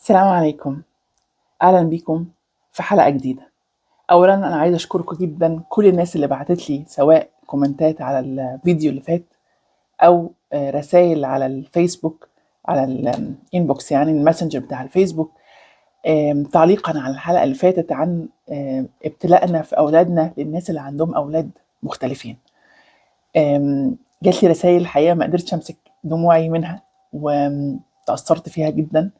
السلام عليكم. أهلا بيكم في حلقة جديدة. أولا أنا عايزة أشكركم جدا كل الناس اللي بعتت لي سواء كومنتات على الفيديو اللي فات أو رسائل على الفيسبوك، على الانبوكس يعني الماسنجر بتاع الفيسبوك، تعليقا على الحلقة اللي فاتت عن ابتلاءنا في أولادنا للناس اللي عندهم أولاد مختلفين. جات لي رسائل الحقيقة ما قدرتش أمسك دموعي منها وتأثرت فيها جدا،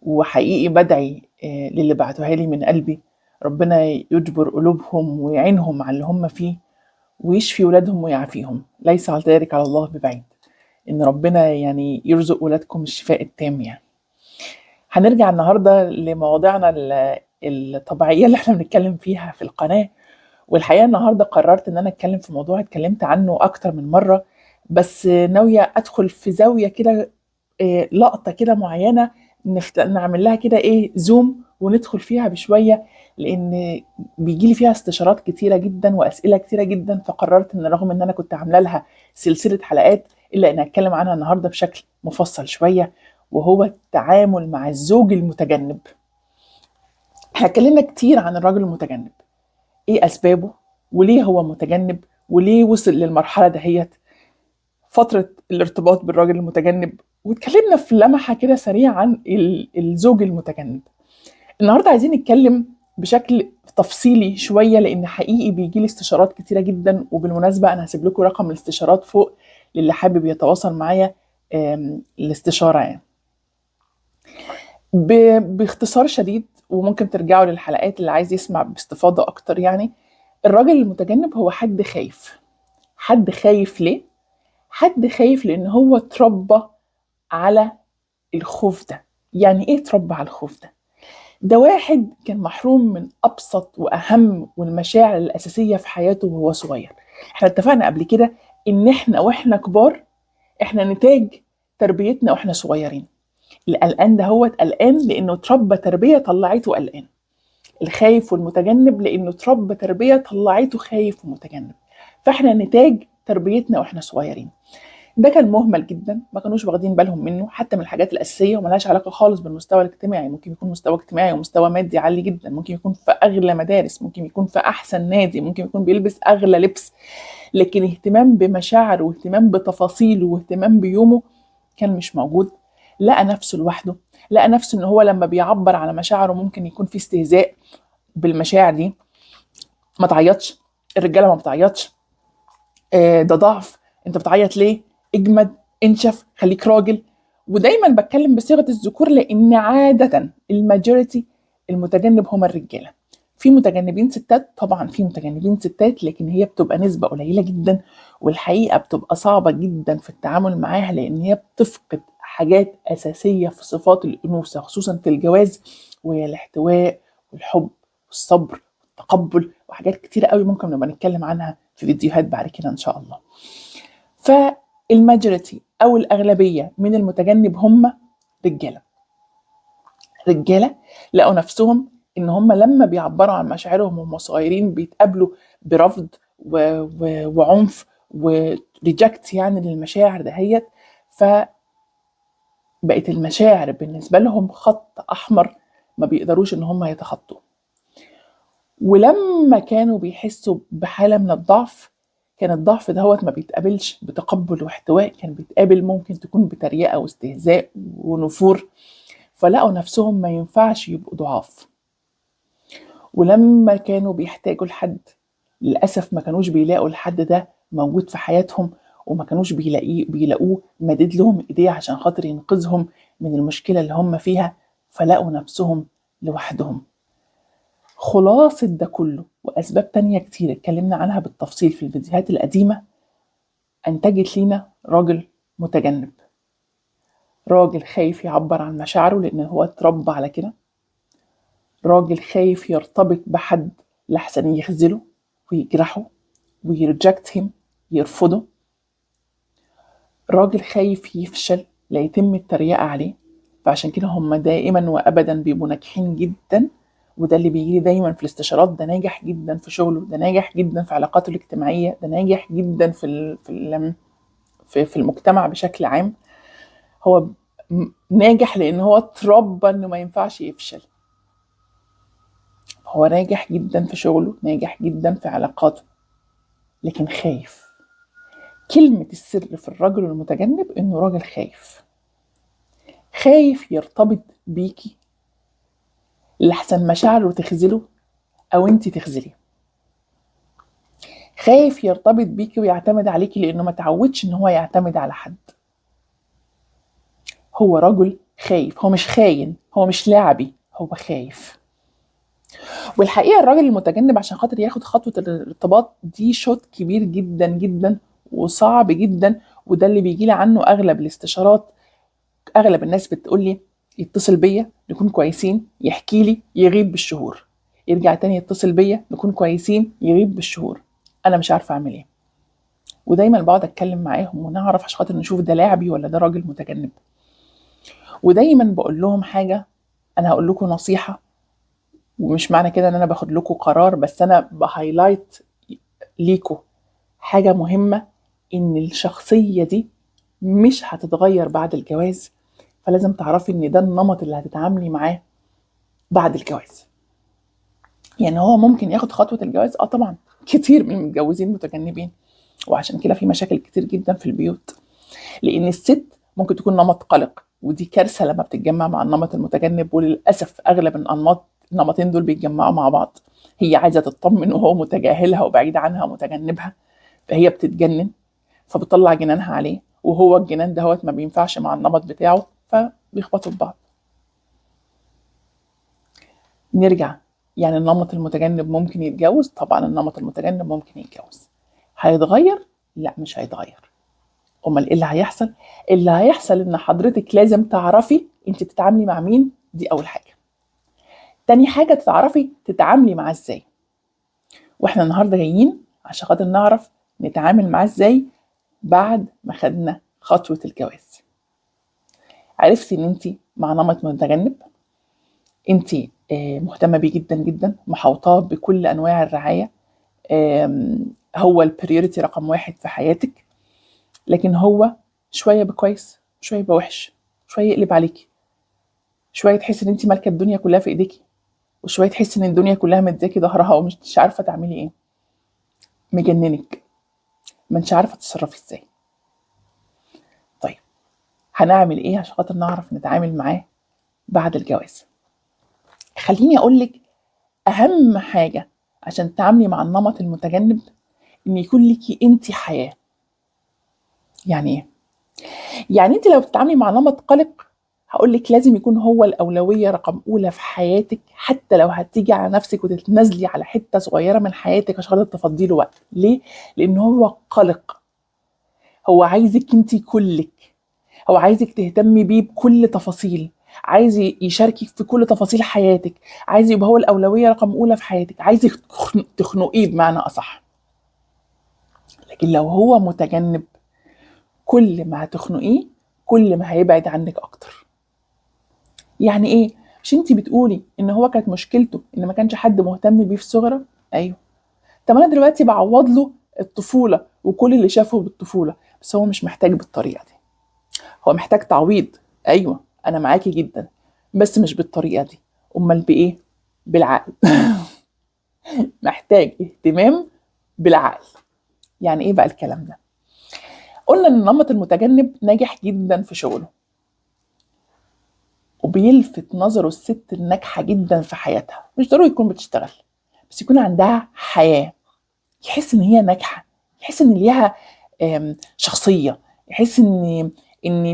وحقيقي بدعي للي بعتوها لي من قلبي ربنا يجبر قلوبهم ويعينهم على اللي هم فيه ويشفي ولادهم ويعافيهم، ليس على ذلك على الله ببعيد، ان ربنا يعني يرزق ولادكم الشفاء التام يعني. هنرجع النهارده لمواضيعنا الطبيعيه اللي احنا بنتكلم فيها في القناه، والحقيقه النهارده قررت ان انا اتكلم في موضوع اتكلمت عنه اكتر من مره، بس ناويه ادخل في زاويه كده، لقطه كده معينه نعمل لها كده زوم وندخل فيها بشويه، لان بيجي لي فيها استشارات كتيره جدا واسئله كتيره جدا، فقررت ان رغم ان انا كنت عامله لها سلسله حلقات الا ان اتكلم عنها النهارده بشكل مفصل شويه، وهو التعامل مع الزوج المتجنب. احنا اتكلمنا كتير عن الراجل المتجنب، ايه اسبابه وليه هو متجنب وليه وصل للمرحله دهيت، فتره الارتباط بالراجل المتجنب، واتكلمنا في لمحه كده سريعه عن الزوج المتجنب. النهارده عايزين نتكلم بشكل تفصيلي شويه، لان حقيقي بيجي لي استشارات كتيره جدا، وبالمناسبه انا هسيب لكم رقم الاستشارات فوق للي حابب يتواصل معايا الاستشاره يعني. باختصار شديد، وممكن ترجعوا للحلقات اللي عايز يسمع باستفاضه اكتر يعني. الراجل المتجنب هو حد خايف. حد خايف ليه؟ حد خايف لان هو اتربى على الخوف ده. يعني ايه اتربى على الخوف ده؟ ده واحد كان محروم من ابسط واهم والمشاعر الاساسيه في حياته وهو صغير. احنا اتفقنا قبل كده ان احنا واحنا كبار احنا نتاج تربيتنا واحنا صغيرين. القلقان ده هو قلقان لانه اتربى تربيه طلعته قلقان. الخايف والمتجنب لانه اتربى تربيه طلعته خايف ومتجنب. فاحنا نتاج تربيتنا واحنا صغيرين. ده كان مهمل جدا، ما كانوش واخدين بالهم منه حتى من الحاجات الاساسيه، وملهاش علاقه خالص بالمستوى الاجتماعي. ممكن يكون مستوى اجتماعي ومستوى مادي عالي جدا، ممكن يكون في اغلى مدارس، ممكن يكون في احسن نادي، ممكن يكون بيلبس اغلى لبس، لكن اهتمام بمشاعره واهتمام بتفاصيله واهتمام بيومه كان مش موجود. لقى نفسه لوحده، لقى نفسه ان هو لما بيعبر على مشاعره ممكن يكون في استهزاء بالمشاعر دي. ما تعيطش، الرجاله ما بتعيطش، ده ضعف، انت بتعيط ليه، اجمد، انشف، خليك راجل. ودايما بتكلم بصيغه الذكور لان عاده الماجوريتي المتجنب هما الرجاله. في متجنبين ستات طبعا، في متجنبين ستات، لكن هي بتبقى نسبه قليله جدا، والحقيقه بتبقى صعبه جدا في التعامل معاها لان هي بتفقد حاجات اساسيه في صفات الانوثه خصوصا في الجواز، وهي الاحتواء والحب والصبر والتقبل، وحاجات كتيره قوي ممكن نبقى نتكلم عنها في فيديوهات بعد كده ان شاء الله. فالماجوريتي او الاغلبيه من المتجنب هم رجاله. رجاله لقوا نفسهم ان هم لما بيعبروا عن مشاعرهم وهم صغيرين بيتقابلوا برفض وعنف وريجكت يعني للمشاعر دهيت، فبقت المشاعر بالنسبه لهم خط احمر ما بيقدروش ان هم يتخطوه. ولما كانوا بيحسوا بحاله من الضعف، كان الضعف دهوت ما بيتقابلش بتقبل واحتواء، كان بيتقابل ممكن تكون بتريقه واستهزاء ونفور. فلقوا نفسهم ما ينفعش يبقوا ضعاف. ولما كانوا بيحتاجوا لحد، للاسف ما كانوش بيلاقوا الحد ده موجود في حياتهم، وما كانوش بيلاقوه مدد لهم ايديه عشان خاطر ينقذهم من المشكله اللي هم فيها، فلقوا نفسهم لوحدهم. خلاصة ده كله وأسباب تانية كتير اتكلمنا عنها بالتفصيل في الفيديوهات القديمة أنتجت لينا راجل متجنب. راجل خايف يعبر عن مشاعره لأن هو اتربى على كده. راجل خايف يرتبط بحد لحسن يخذله ويجرحه ويرجكت هيم، يرفضه. راجل خايف يفشل لا يتم التريقة عليه، فعشان كده هم دائما وأبدا بيبقوا ناجحين جدا. وده اللي بيجي دايما في الاستشارات، ده ناجح جدا في شغله، ده ناجح جدا في علاقاته الاجتماعية، ده ناجح جدا في المجتمع بشكل عام. هو ناجح لان هو اتربى انه ما ينفعش يفشل. هو ناجح جدا في شغله، ناجح جدا في علاقاته، لكن خايف. كلمة السر في الرجل المتجنب انه راجل خايف. خايف يرتبط بيكي لحسن مشاعره تخذله او انت تخذليه. خايف يرتبط بيكي ويعتمد عليكي لانه ما تعودش ان هو يعتمد على حد. هو رجل خايف، هو مش خاين، هو مش لاعبي، هو خايف. والحقيقة الراجل المتجنب عشان خاطر ياخد خطوة الارتباط دي شوط كبير جدا جدا وصعب جدا، وده اللي بيجي لي عنه اغلب الاستشارات. اغلب الناس بتقول لي يتصل بيا نكون كويسين، يحكي لي، يغيب بالشهور، يرجع تاني يتصل بيا نكون كويسين، يغيب بالشهور. انا مش عارفه اعمل ايه. ودايما بقعد اتكلم معاهم ونعرف عشان خاطر نشوف ده لاعبي ولا ده راجل متجنب. ودايما بقول لهم حاجه، انا هقول لكم نصيحه، ومش معنى كده ان انا باخد لكم قرار، بس انا بهايلايت ليكم حاجه مهمه، ان الشخصيه دي مش هتتغير بعد الجواز. فلازم تعرفي ان ده النمط اللي هتتعاملي معاه بعد الجواز. يعني هو ممكن ياخد خطوة الجواز، طبعا كتير من المتجوزين متجنبين، وعشان كده في مشاكل كتير جدا في البيوت. لان الست ممكن تكون نمط قلق، ودي كارثة لما بتتجمع مع النمط المتجنب، وللأسف اغلب النمطين دول بيتجمعوا مع بعض. هي عايزة تطمن وهو متجاهلها وبعيد عنها ومتجنبها، فهي بتتجنن، فبتطلع جنانها عليه، وهو الجنان دهوت ما بينفعش مع النمط بتاعه، فبيخبطوا في بعض. نرجع، يعني النمط المتجنب ممكن يتجوز؟ طبعا النمط المتجنب ممكن يتجوز. هيتغير؟ لا مش هيتغير. امال ايه اللي هيحصل؟ اللي هيحصل ان حضرتك لازم تعرفي انت بتتعاملي مع مين، دي اول حاجه. تاني حاجه تعرفي تتعاملي معاه ازاي. واحنا النهارده جايين عشان خاطر نعرف نتعامل معاه ازاي بعد ما خدنا خطوه الجواز. عرفتي ان انت مع نمط متجنب، انت مهتمه بيه جدا جدا، محوطاه بكل انواع الرعايه، هو البريوريتي رقم 1 في حياتك، لكن هو شويه بكويس، شويه بوحش، شويه يقلب عليكي، شويه تحس ان انت مالكه الدنيا كلها في ايديكي، وشويه تحس ان الدنيا كلها مدياكي ظهرها ومش عارفه تعملي ايه، مجننك، ما انتش عارفه تتصرفي ازاي. طيب هنعمل ايه عشان خاطر نعرف نتعامل معاه بعد الجواز؟ خليني اقولك اهم حاجه عشان تتعاملي مع النمط المتجنب، ان يكون ليكي انت حياه. يعني ايه؟ يعني انت لو بتتعاملي مع نمط قلق، هقولك لازم يكون هو الأولوية رقم أولى في حياتك، حتى لو هتيجي على نفسك وتتنازلي على حتة صغيرة من حياتك عشان خاطر تفضي له وقت. ليه؟ لأن هو قلق، هو عايزك انت كلك، هو عايزك تهتمي بيه بكل تفاصيل، عايز يشاركك في كل تفاصيل حياتك، عايز يبقى هو الأولوية رقم أولى في حياتك، عايزك تخنقيه بمعنى أصح. لكن لو هو متجنب، كل ما هتخنقيه كل ما هيبعد عنك أكتر. يعني ايه؟ مش انتي بتقولي ان هو كانت مشكلته ان ما كانش حد مهتم بيه في صغره؟ ايوه. طب انا دلوقتي بعوض له الطفوله وكل اللي شافه بالطفوله، بس هو مش محتاج بالطريقه دي. هو محتاج تعويض، ايوه انا معاكي جدا، بس مش بالطريقه دي. امال بايه؟ بالعقل. محتاج اهتمام بالعقل. يعني ايه بقى الكلام ده؟ قلنا ان النمط المتجنب ناجح جدا في شغله، وبيلفت نظره الست الناجحه جدا في حياتها، مش ضروري تكون بتشتغل، بس يكون عندها حياه، يحس ان هي ناجحه، يحس ان ليها شخصيه، يحس ان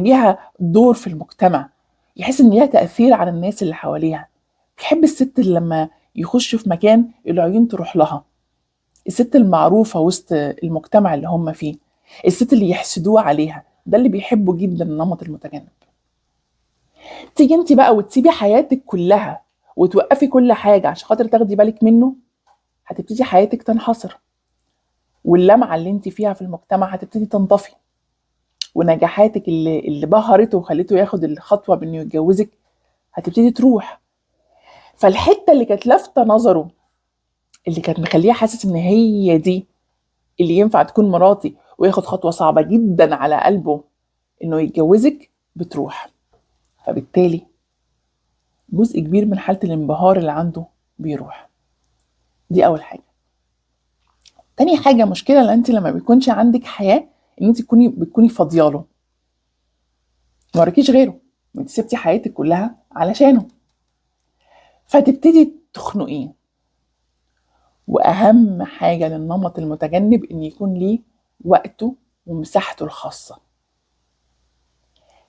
ليها دور في المجتمع، يحس ان ليها تاثير على الناس اللي حواليها. يحب الست اللي لما يخش في مكان العيون تروح لها، الست المعروفه وسط المجتمع اللي هم فيه، الست اللي يحسدوه عليها. ده اللي بيحبه جدا النمط المتجنب. تيجي انت بقى وتسيبي حياتك كلها وتوقفي كل حاجه عشان خاطر تاخدي بالك منه، هتبتدي حياتك تنحصر، واللمعه اللي انت فيها في المجتمع هتبتدي تنطفي، ونجاحاتك اللي بهرته وخليته ياخد الخطوه بانه يتجوزك هتبتدي تروح. فالحته اللي كانت لافته نظره، اللي كانت مخليه حاسس ان هي دي اللي ينفع تكون مراتي، وياخد خطوه صعبه جدا على قلبه انه يتجوزك، بتروح. فبالتالي جزء كبير من حالة الانبهار اللي عنده بيروح. دي أول حاجة. تاني حاجة، مشكلة اللي انت لما بيكونش عندك حياة ان انت بتكوني فاضياله، ما وراكيش غيره، انت سبتي حياتك كلها علشانه، فتبتدي تخنقيه. واهم حاجة للنمط المتجنب ان يكون ليه وقته ومساحته الخاصة.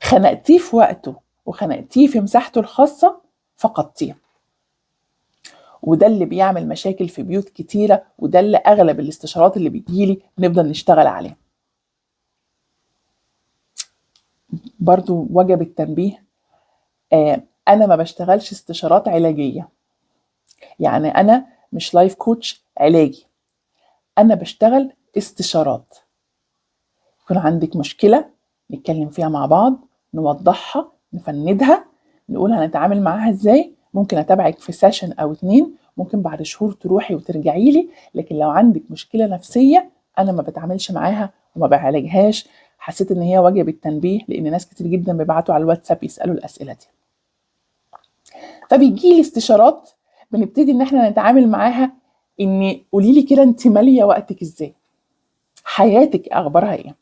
خنقتيه في وقته وخنقتيه في مساحته الخاصة فقدتيه، وده اللي بيعمل مشاكل في بيوت كتيرة، وده اللي أغلب الاستشارات اللي بتجيلي نفضل نشتغل عليه. برضو وجب التنبيه، أنا ما بشتغلش استشارات علاجية، يعني أنا مش لايف كوتش علاجي، أنا بشتغل استشارات. يكون عندك مشكلة نتكلم فيها مع بعض، نوضحها، نفندها، نقول هنتعامل معاها ازاي، ممكن أتابعك في سيشن أو 2، ممكن بعد شهور تروحي وترجعي لي. لكن لو عندك مشكلة نفسية أنا ما بتعاملش معاها وما بعالجهاش. حسيت إن هي واجب التنبيه، لأن ناس كتير جدا بيبعتوا على الواتساب يسألوا الأسئلة دي. فبيجي لي استشارات بنبتدي إن احنا نتعامل معاها، إن قولي لي كده أنت مالية وقتك ازاي؟ حياتك أخبارها إيه؟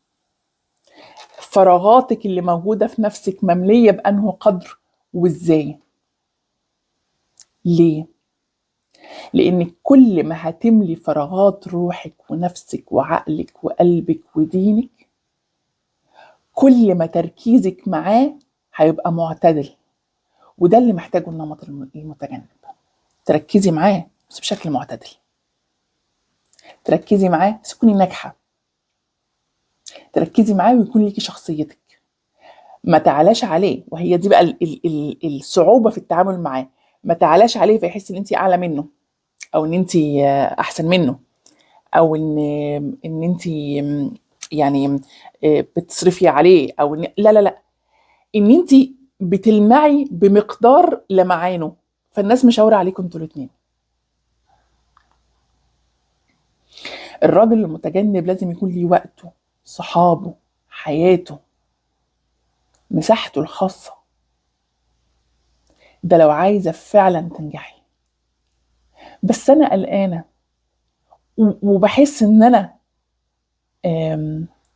فراغاتك اللي موجودة في نفسك مملية بأنه قدر وإزاي؟ ليه؟ لأن كل ما هتملي فراغات روحك ونفسك وعقلك وقلبك ودينك، كل ما تركيزك معاه هيبقى معتدل. وده اللي محتاجه النمط المتجنب. تركزي معاه بس بشكل معتدل، تركزي معاه بس تكوني ناجحة، تركزي معاه ويكون ليكي شخصيتك، ما تعلاش عليه. وهي دي بقى الصعوبة في التعامل معاه. ما تعلاش عليه فيحس ان انت اعلى منه، او ان انت احسن منه، او ان انت يعني بتصرفي عليه، او لا لا لا، ان انت بتلمعي بمقدار لمعانه، فالناس مشاورة عليكم انتوا الاثنين. الراجل المتجنب لازم يكون ليه وقته، صحابه، حياته، مساحته الخاصة. ده لو عايزة فعلا تنجحي. بس انا قلقانة وبحس ان انا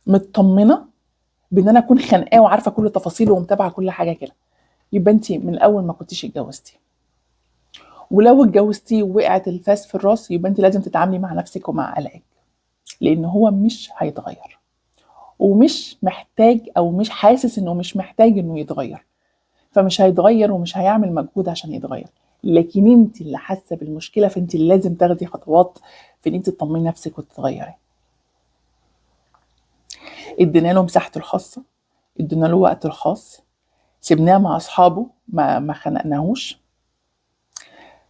مطمنة بان انا اكون خانقاه وعارفة كل تفاصيله ومتابعة كل حاجة كده، يبقى انت من الاول ما كنتيش اتجوزتي. ولو اتجوزتي ووقعت الفاس في الراس، يبقى انت لازم تتعاملي مع نفسك ومع قلقك، لان هو مش هيتغير، ومش محتاج، او مش حاسس انه مش محتاج انه يتغير، فمش هيتغير ومش هيعمل مجهود عشان يتغير. لكن انت اللي حاسه بالمشكله، فانت اللي لازم تاخدي خطوات في ان انت تطمني نفسك وتتغيري. ادينا له مساحته الخاصه، ادينا له وقته الخاص، سيبناه مع اصحابه، ما خنقناهوش،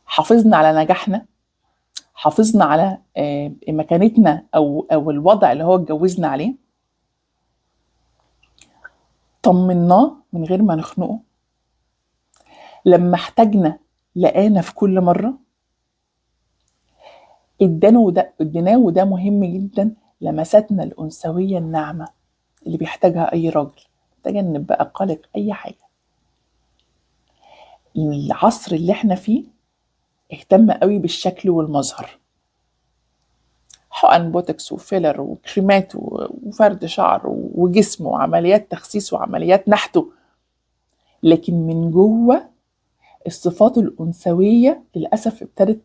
حافظنا على نجاحنا، حافظنا على مكانتنا او الوضع اللي هو اتجوزنا عليه، طمناه من غير ما نخنقه، لما احتاجنا لقانا في كل مره، اديناه. وده مهم جدا، لمساتنا الانثويه الناعمه اللي بيحتاجها اي راجل. تجنب بقى قلق اي حاجه. العصر اللي احنا فيه اهتم قوي بالشكل والمظهر، حقن بوتوكس وفيلر وكريمات وفرد شعر وجسم وعمليات تخسيس وعمليات نحته، لكن من جوه الصفات الأنثوية للأسف ابتدت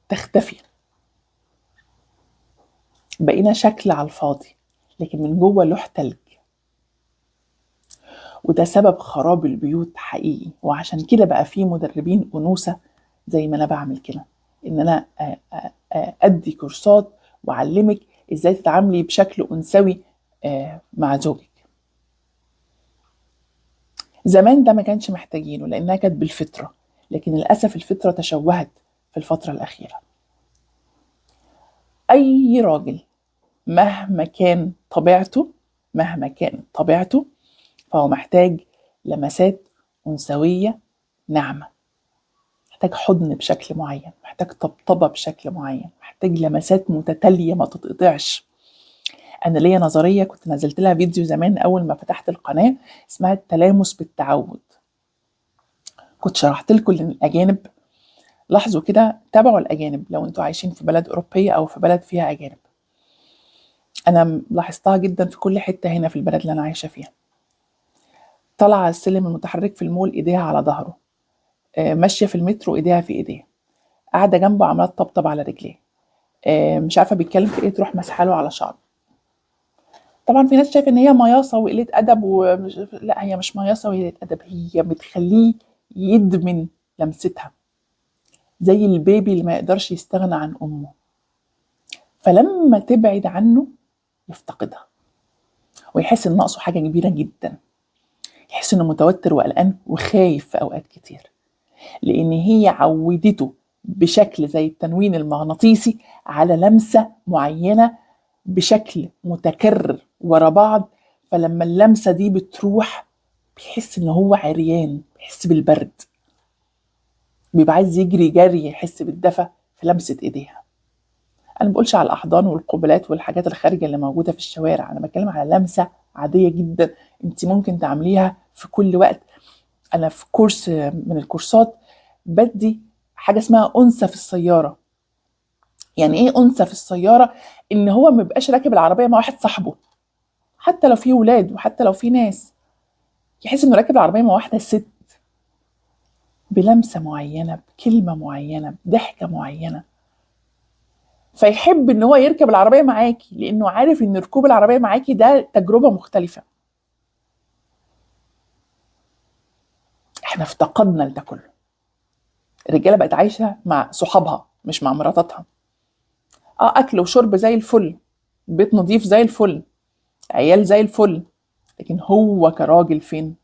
تختفي. بقينا شكل على الفاضي، لكن من جوه لوح تلج، وده سبب خراب البيوت حقيقي. وعشان كده بقى في مدربين أنوثة زي ما أنا بعمل كده، إن أنا أدي كورسات وأعلمك إزاي تتعاملي بشكل أنثوي مع زوجك. زمان ده ما كانش محتاجينه لأنها كانت بالفطرة، لكن للأسف الفطرة تشوهت في الفترة الأخيرة. أي راجل مهما كان طبيعته فهو محتاج لمسات أنثوية ناعمة، محتاج حضن بشكل معين، محتاج طبطبة بشكل معين، محتاج لمسات متتالية ما تتقطعش. أنا ليا نظرية كنت نزلت لها فيديو زمان أول ما فتحت القناة، اسمها التلامس بالتعود. كنت شرحت لكم ان الاجانب، لاحظوا كده، تابعوا الاجانب لو انتوا عايشين في بلد اوروبيه او في بلد فيها اجانب. انا لاحظتها جدا في كل حته هنا في البلد اللي انا عايشه فيها. طالعه على السلم المتحرك في المول ايديها على ظهره، ماشيه في المترو ايديها في ايديه، قاعده جنبه عماله تطبطب على رجليه، مش عارفه بيتكلم في ايه تروح مسحاله على شعره. طبعا في ناس شايفه ان هي مياصه وقله ادب، لا هي مش مياصه وقله ادب، هي بتخليه يدمن لمستها، زي البيبي اللي ما يقدرش يستغنى عن امه، فلما تبعد عنه يفتقدها ويحس ان ناقصه حاجه كبيره جدا، يحس انه متوتر وقلقان وخايف في اوقات كتير، لان هي عودته بشكل زي التنويم المغناطيسي على لمسه معينه بشكل متكرر ورا بعض. فلما اللمسه دي بتروح بيحس ان هو عريان، بيحس بالبرد، بيبقى عايز يجري جري يحس بالدفى في لمسه ايديها. انا ما بقولش على الاحضان والقبلات والحاجات الخارجه اللي موجوده في الشوارع، انا بتكلم على لمسه عاديه جدا انت ممكن تعمليها في كل وقت. انا في كورس من الكورسات بدي حاجه اسمها انثى في السياره. يعني ايه انثى في السياره؟ ان هو ما يبقاش راكب العربيه مع واحد صاحبه، حتى لو في ولاد وحتى لو في ناس، يحس انه راكب العربيه مع واحده ست، بلمسه معينه، بكلمه معينه، بضحكه معينه، فيحب ان هو يركب العربيه معاكي لانه عارف ان ركوب العربيه معاكي ده تجربه مختلفه. احنا افتقدنا لده كله. الرجاله بقت عايشه مع صحابها مش مع مراتاتها. اكل وشرب زي الفل، بيت نظيف زي الفل، عيال زي الفل، لكن هو كراجل فين؟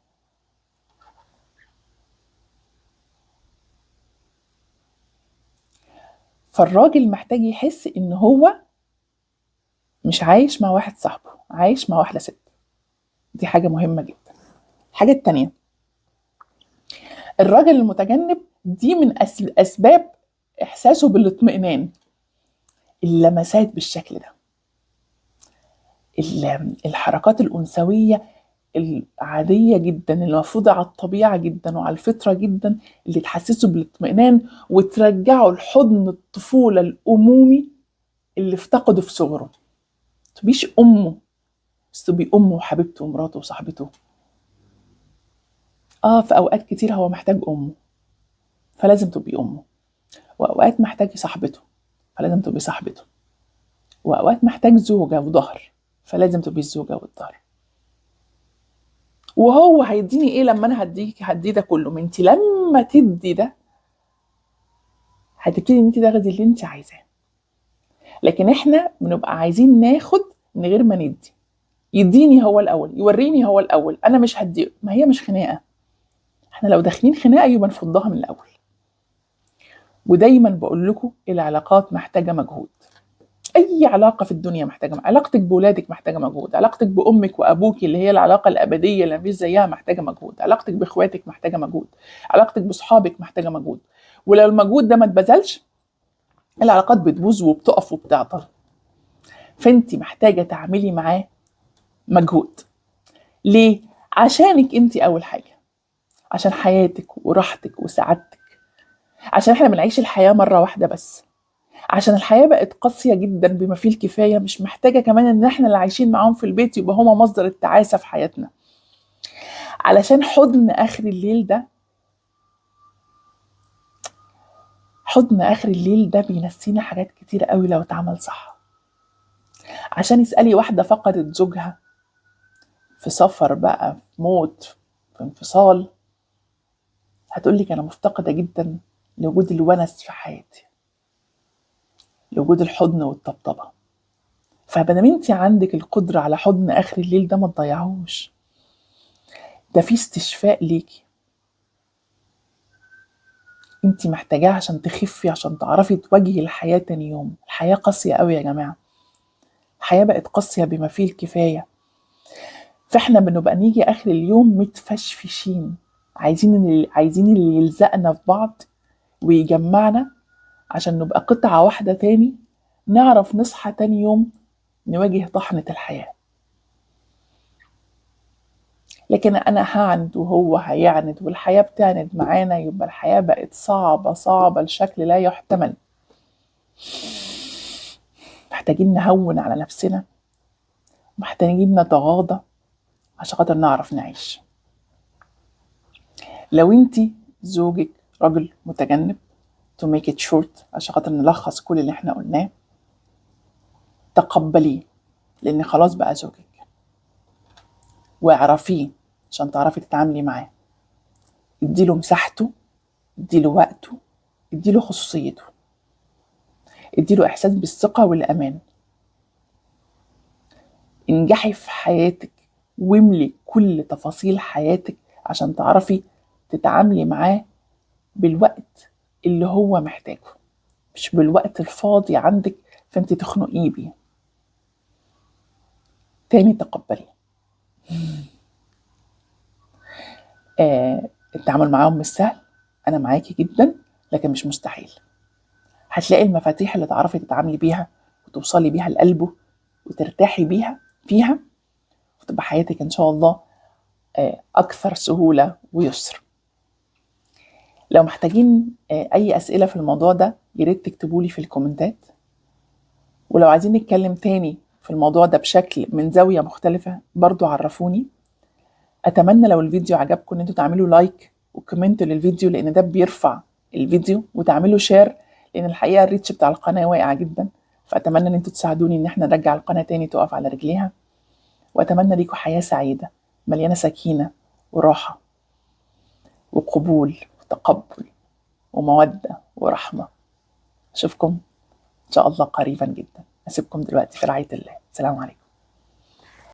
فالراجل محتاج يحس ان هو مش عايش مع واحد صاحبه، عايش مع واحده ست. دي حاجه مهمه جدا. الحاجه التانية، الراجل المتجنب دي من اسباب احساسه بالاطمئنان اللمسات بالشكل ده، الحركات الانثويه العاديه جدا اللي المفروض على الطبيعه جدا وعلى الفطره جدا، اللي تحسسه بالاطمئنان وترجعه لحضن الطفوله الامومي اللي افتقده في صغره. تبيش امه، بس تبقي امه وحبيبته ومراته وصاحبته. في اوقات كتير هو محتاج امه، فلازم تبقي امه، واوقات محتاج صاحبته، فلازم تبقي صاحبته، واوقات محتاج زوجه وظهر، فلازم تبقي الزوجه والظهر. وهو هيديني ايه لما انا هديه ده كله؟ ما انت لما تدي ده هتبتدي ان انت تاخدي اللي انت عايزاه. لكن احنا بنبقى عايزين ناخد من غير ما ندي. يديني هو الاول، يوريني هو الاول، انا مش هدي. ما هي مش خناقه، احنا لو داخلين خناقه يبقى نفضها من الاول. ودايما بقول لكم العلاقات محتاجه مجهود. اي علاقه في الدنيا محتاجه، علاقتك بولادك محتاجه مجهود، علاقتك بامك وابوك اللي هي العلاقه الابديه اللي مفيش زيها محتاجه مجهود، علاقتك باخواتك محتاجه مجهود، علاقتك باصحابك محتاجه مجهود. ولو المجهود ده ما اتبذلش العلاقات بتبوظ وبتقف وبتعطل. فانت محتاجه تعملي معاه مجهود. ليه؟ عشانك انت اول حاجه، عشان حياتك وراحتك وسعادتك، عشان احنا بنعيش الحياه مره واحده بس، عشان الحياة بقت قاسية جدا بما فيه الكفاية، مش محتاجة كمان ان احنا اللي عايشين معاهم في البيت يبقى هما مصدر التعاسة في حياتنا. علشان حضن اخر الليل ده، حضن اخر الليل ده بينسينا حاجات كتير قوي لو اتعمل صح. عشان اسألي واحدة فقدت زوجها في سفر بقى، في موت، في انفصال، هتقولك انا مفتقدة جدا لوجود الونس في حياتي، لوجود الحضن والطبطبة. فبدل انت عندك القدرة على حضن اخر الليل ده ما تضيعوش، ده في استشفاء ليكي انت محتاجاه عشان تخفي، عشان تعرفي تواجهي الحياة تاني يوم. الحياة قاسية قوي يا جماعة، الحياة بقت قاسية بما فيه الكفاية. فاحنا بنبقى نيجي اخر اليوم متفشفشين، عايزين اللي يلزقنا في بعض ويجمعنا عشان نبقى قطعة واحدة تاني، نعرف نصحى تاني يوم نواجه طحنة الحياة. لكن انا هعند وهو هيعند والحياة بتعند معانا، يبقى الحياة بقت صعبة صعبة لشكل لا يحتمل. محتاجين نهون على نفسنا، محتاجين نتغاضى عشان خاطر نعرف نعيش. لو انتي زوجك راجل متجنب، to make it short عشان خاطر نلخص كل اللي احنا قلناه، تقبليه لان خلاص بقى زوجك، واعرفيه عشان تعرفي تتعاملي معاه. اديله مساحته، اديله وقته، اديله خصوصيته، اديله احساس بالثقة والامان. انجحي في حياتك واملي كل تفاصيل حياتك عشان تعرفي تتعاملي معاه بالوقت اللي هو محتاجه، مش بالوقت الفاضي عندك فانت تخنقيه بيه. تاني تقبلي. التعامل معاهم مش سهل، انا معاكي جدا، لكن مش مستحيل. هتلاقي المفاتيح اللي تعرفي تتعاملي بيها وتوصلي بيها لقلبه وترتاحي بيها فيها، وتبقى حياتك ان شاء الله اكثر سهولة ويسر. لو محتاجين اي اسئلة في الموضوع ده ياريت تكتبولي في الكومنتات، ولو عايزين نتكلم تاني في الموضوع ده بشكل من زاوية مختلفة برضو عرفوني. اتمنى لو الفيديو عجبكم ان انتوا تعملوا لايك وكومنت للفيديو، لان ده بيرفع الفيديو، وتعملوا شير لان الحقيقة الريتش بتاع القناة واقع جدا. فاتمنى ان انتوا تساعدوني ان احنا نرجع القناة تاني تقف على رجليها. واتمنى ليكم حياة سعيدة مليانة سكينة وراحة وقبول وتقبل ومودة ورحمة. أشوفكم إن شاء الله قريبا جدا. أسيبكم دلوقتي في رعاية الله. السلام عليكم.